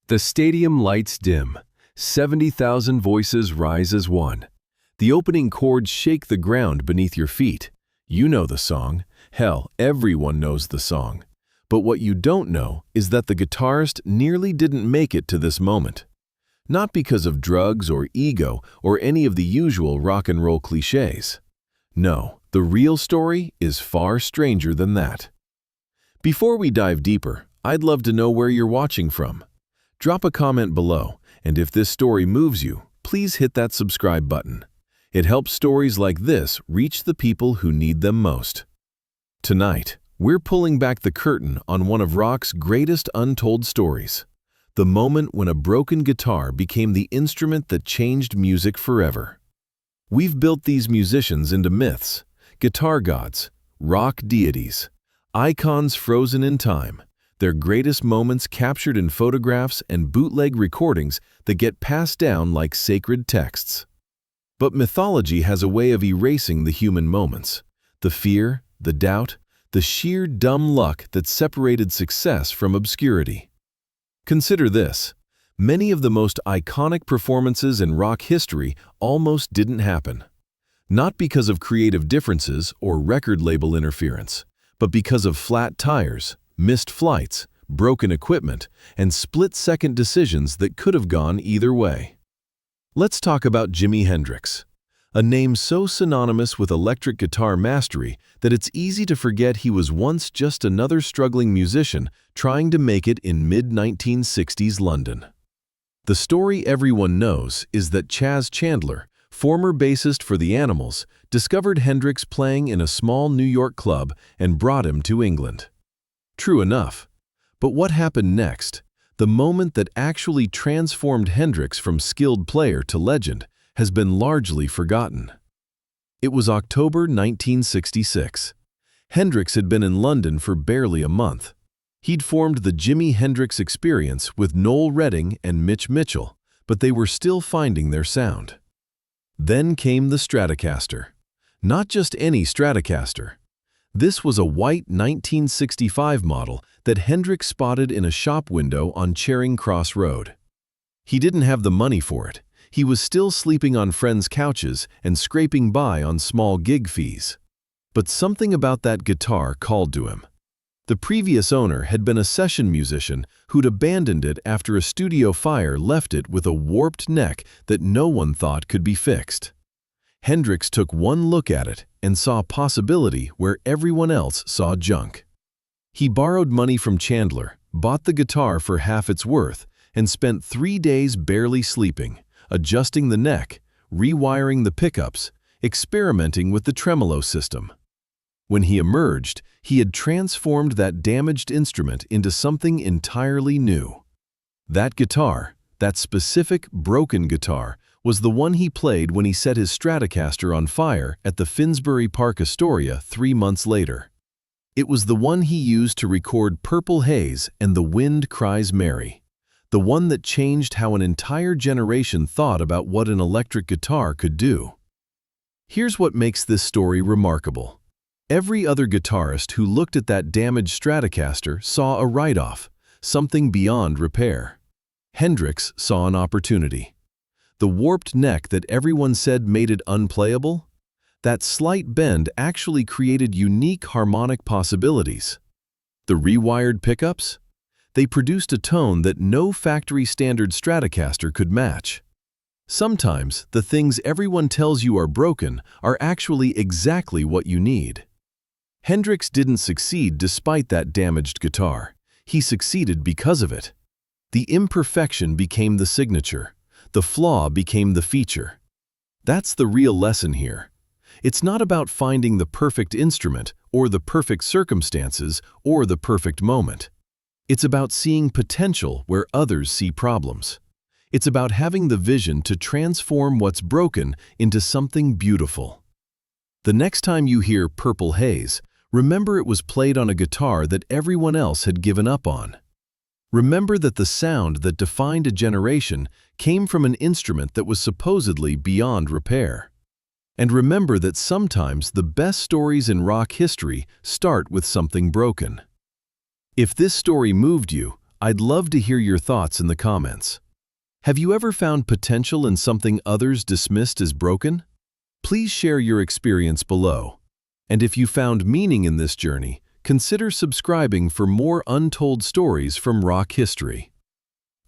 The stadium lights dim. 70,000 voices rise as one. The opening chords shake the ground beneath your feet. You know the song. Hell, everyone knows the song. But what you don't know is that the guitarist nearly didn't make it to this moment. Not because of drugs or ego or any of the usual rock and roll cliches. No, the real story is far stranger than that. Before we dive deeper, I'd love to know where you're watching from. Drop a comment below, and if this story moves you, please hit that subscribe button. It helps stories like this reach the people who need them most. Tonight, we're pulling back the curtain on one of rock's greatest untold stories. The moment when a broken guitar became the instrument that changed music forever. We've built these musicians into myths, guitar gods, rock deities, icons frozen in time, their greatest moments captured in photographs and bootleg recordings that get passed down like sacred texts. But mythology has a way of erasing the human moments, the fear, the doubt, the sheer dumb luck that separated success from obscurity. Consider this. Many of the most iconic performances in rock history almost didn't happen. Not because of creative differences or record label interference, but because of flat tires, missed flights, broken equipment, and split-second decisions that could have gone either way. Let's talk about Jimi Hendrix, a name so synonymous with electric guitar mastery that it's easy to forget he was once just another struggling musician trying to make it in mid-1960s London. The story everyone knows is that Chas Chandler, former bassist for the Animals, discovered Hendrix playing in a small New York club and brought him to England. True enough. But what happened next, the moment that actually transformed Hendrix from skilled player to legend, has been largely forgotten. It was October 1966. Hendrix had been in London for barely a month. He'd formed the Jimi Hendrix Experience with Noel Redding and Mitch Mitchell, but they were still finding their sound. Then came the Stratocaster. Not just any Stratocaster. This was a white 1965 model that Hendrix spotted in a shop window on Charing Cross Road. He didn't have the money for it. He was still sleeping on friends' couches and scraping by on small gig fees. But something about that guitar called to him. The previous owner had been a session musician who'd abandoned it after a studio fire left it with a warped neck that no one thought could be fixed. Hendrix took one look at it and saw possibility where everyone else saw junk. He borrowed money from Chandler, bought the guitar for half its worth, and spent 3 days barely sleeping, adjusting the neck, rewiring the pickups, experimenting with the tremolo system. When he emerged, he had transformed that damaged instrument into something entirely new. That guitar, that specific broken guitar, was the one he played when he set his Stratocaster on fire at the Finsbury Park Astoria 3 months later. It was the one he used to record Purple Haze and The Wind Cries Mary, the one that changed how an entire generation thought about what an electric guitar could do. Here's what makes this story remarkable. Every other guitarist who looked at that damaged Stratocaster saw a write-off, something beyond repair. Hendrix saw an opportunity. The warped neck that everyone said made it unplayable? That slight bend actually created unique harmonic possibilities. The rewired pickups? They produced a tone that no factory-standard Stratocaster could match. Sometimes, the things everyone tells you are broken are actually exactly what you need. Hendrix didn't succeed despite that damaged guitar. He succeeded because of it. The imperfection became the signature. The flaw became the feature. That's the real lesson here. It's not about finding the perfect instrument or the perfect circumstances or the perfect moment. It's about seeing potential where others see problems. It's about having the vision to transform what's broken into something beautiful. The next time you hear Purple Haze, remember it was played on a guitar that everyone else had given up on. Remember that the sound that defined a generation came from an instrument that was supposedly beyond repair. And remember that sometimes the best stories in rock history start with something broken. If this story moved you, I'd love to hear your thoughts in the comments. Have you ever found potential in something others dismissed as broken? Please share your experience below. And if you found meaning in this journey, consider subscribing for more untold stories from rock history.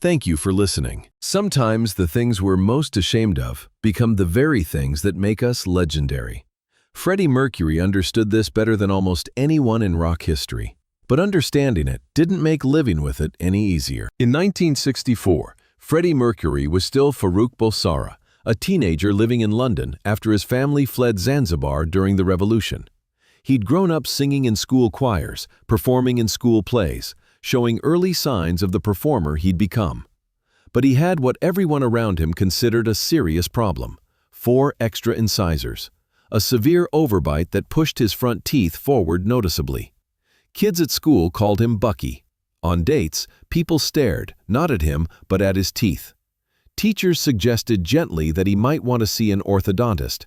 Thank you for listening. Sometimes the things we're most ashamed of become the very things that make us legendary. Freddie Mercury understood this better than almost anyone in rock history. But understanding it didn't make living with it any easier. In 1964, Freddie Mercury was still Farrokh Bulsara, a teenager living in London after his family fled Zanzibar during the revolution. He'd grown up singing in school choirs, performing in school plays, showing early signs of the performer he'd become. But he had what everyone around him considered a serious problem: 4 extra incisors, a severe overbite that pushed his front teeth forward noticeably. Kids at school called him Bucky. On dates, people stared, not at him, but at his teeth. Teachers suggested gently that he might want to see an orthodontist.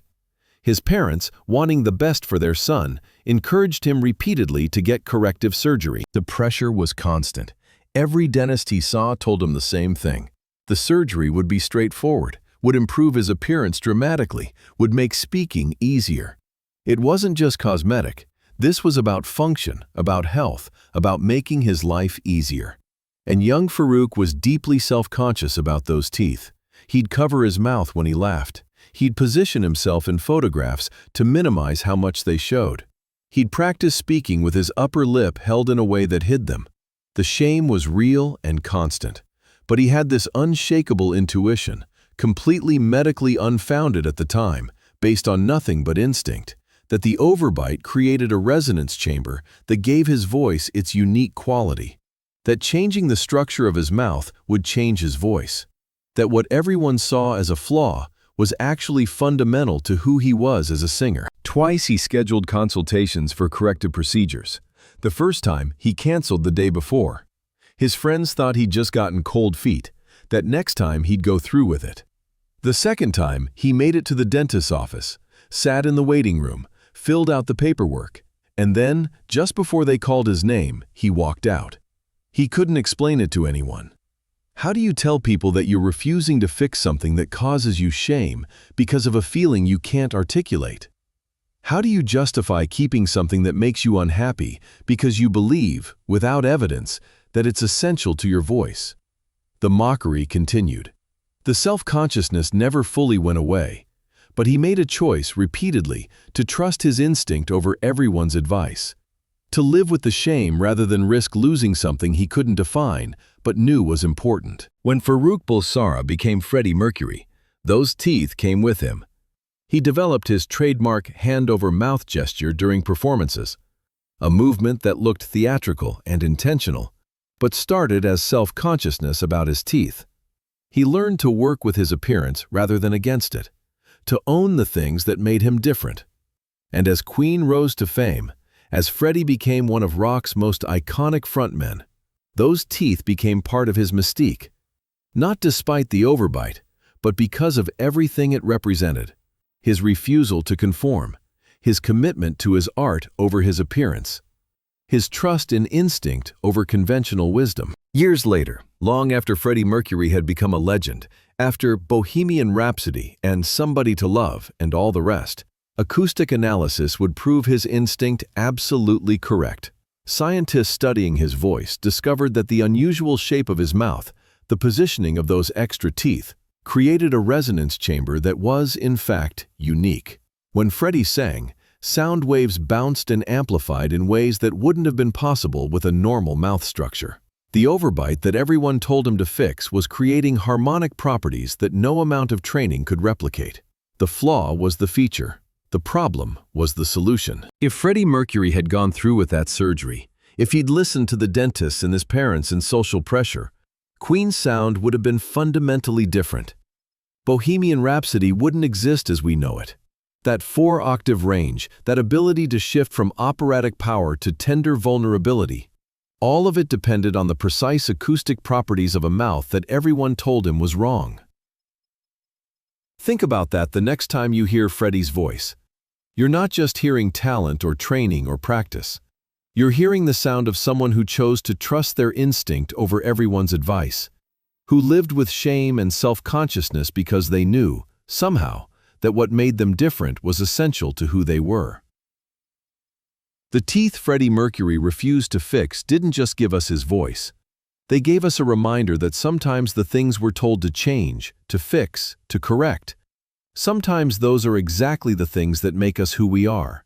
His parents, wanting the best for their son, encouraged him repeatedly to get corrective surgery. The pressure was constant. Every dentist he saw told him the same thing. The surgery would be straightforward, would improve his appearance dramatically, would make speaking easier. It wasn't just cosmetic. This was about function, about health, about making his life easier. And young Farrokh was deeply self-conscious about those teeth. He'd cover his mouth when he laughed. He'd position himself in photographs to minimize how much they showed. He'd practice speaking with his upper lip held in a way that hid them. The shame was real and constant. But he had this unshakable intuition, completely medically unfounded at the time, based on nothing but instinct, that the overbite created a resonance chamber that gave his voice its unique quality, that changing the structure of his mouth would change his voice, that what everyone saw as a flaw was actually fundamental to who he was as a singer. Twice he scheduled consultations for corrective procedures. The first time, he canceled the day before. His friends thought he'd just gotten cold feet, that next time he'd go through with it. The second time, he made it to the dentist's office, sat in the waiting room, filled out the paperwork, and then, just before they called his name, he walked out. He couldn't explain it to anyone. How do you tell people that you're refusing to fix something that causes you shame because of a feeling you can't articulate? How do you justify keeping something that makes you unhappy because you believe, without evidence, that it's essential to your voice? The mockery continued. The self-consciousness never fully went away, but he made a choice repeatedly to trust his instinct over everyone's advice, to live with the shame rather than risk losing something he couldn't define but knew was important. When Farrokh Bulsara became Freddie Mercury, those teeth came with him. He developed his trademark hand-over-mouth gesture during performances, a movement that looked theatrical and intentional, but started as self-consciousness about his teeth. He learned to work with his appearance rather than against it, to own the things that made him different. And as Queen rose to fame, as Freddie became one of rock's most iconic frontmen, those teeth became part of his mystique, not despite the overbite, but because of everything it represented: his refusal to conform, his commitment to his art over his appearance, his trust in instinct over conventional wisdom. Years later, long after Freddie Mercury had become a legend, after Bohemian Rhapsody and Somebody to Love and all the rest, acoustic analysis would prove his instinct absolutely correct. Scientists studying his voice discovered that the unusual shape of his mouth, the positioning of those extra teeth, created a resonance chamber that was, in fact, unique. When Freddie sang, sound waves bounced and amplified in ways that wouldn't have been possible with a normal mouth structure. The overbite that everyone told him to fix was creating harmonic properties that no amount of training could replicate. The flaw was the feature. The problem was the solution. If Freddie Mercury had gone through with that surgery, if he'd listened to the dentists and his parents and social pressure, Queen's sound would have been fundamentally different. Bohemian Rhapsody wouldn't exist as we know it. That 4-octave range, that ability to shift from operatic power to tender vulnerability, all of it depended on the precise acoustic properties of a mouth that everyone told him was wrong. Think about that the next time you hear Freddie's voice. You're not just hearing talent or training or practice. You're hearing the sound of someone who chose to trust their instinct over everyone's advice, who lived with shame and self-consciousness because they knew, somehow, that what made them different was essential to who they were. The teeth Freddie Mercury refused to fix didn't just give us his voice. They gave us a reminder that sometimes the things we're told to change, to fix, to correct, sometimes those are exactly the things that make us who we are.